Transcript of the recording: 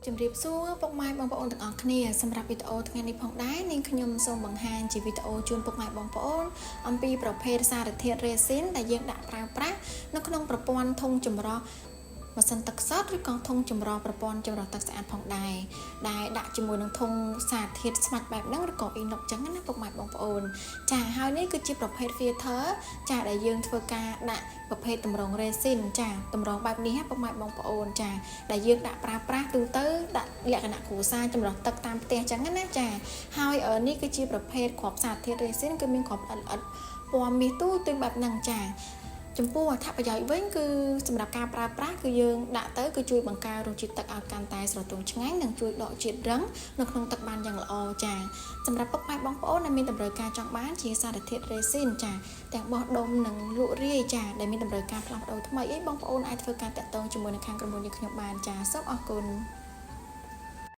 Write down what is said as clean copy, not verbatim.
ជំរាបសួរពុកម៉ែបងប្អូនទាំងអស់គ្នាសម្រាប់វីដេអូថ្ងៃនេះផងដែរនាងខ្ញុំសូមបង្ហាញជាវីដេអូជូនពុកម៉ែបងប្អូនអំពីប្រភេទសារធាតុរ៉េស៊ីនដែលយើងដាក់ប្រើប្រាស់នៅក្នុងប្រព័ន្ធធុងចម្រោះម៉ាស៊ីនទឹកសុទ្ធឬក៏ធុងចម្រោះប្រព័ន្ធចម្រោះទឹកស្អាតផងដែរដែលដាក់ជាមួយនឹងធុងសារធាតុស្មាច់បែបហ្នឹងឬក៏អ៊ីណុកចឹងណាពុកម៉ែបងប្អូនចាហើយនេះគឺជាប្រភេទ filter ចាដែលយើងធ្វើការដាក់ប្រភេទតម្រងរ៉េស៊ីនចាតម្រងបែបនេះពុកម៉ែបងប្អូនចាដែលយើងដាក់ប្រើប្រាស់ទូទៅដាក់លក្ខណៈគ្រួសារចម្រោះទឹកតាមផ្ទះចឹងណាចាហើយនេះគឺជាប្រភេទគ្រាប់សារធាតុរ៉េស៊ីនគឺមានគ្រាប់ល្អិតៗពណ៌មាសទូទៅបែបហ្នឹងចាចំពោះអត្ថប្រយោជន៍វិញគឺសម្រាប់ការប្រើប្រាស់គឺយើងដាក់ទៅគឺជួយបង្កើនរសជាតិទឹកឲ្យកាន់តែស្រទន់ឆ្ងាញ់និងជួយដកជាតិរឹងនៅក្នុងទឹកបានយ៉ាងល្អចាសម្រាប់ពុកម៉ែបងប្អូនដែលមានតម្រូវការចង់បានជាសារធាតុរ៉េស៊ីនចាទាំងបោះដុំនិងលក់រាយចាដែលមានតម្រូវការផ្លាស់ប្ដូរថ្មីអីបងប្អូនអាចធ្វើការតាក់ទងជាមួយនឹងខាងក្រុមហ៊ុនយើងខ្ញុំបានចាសូមអរគុណ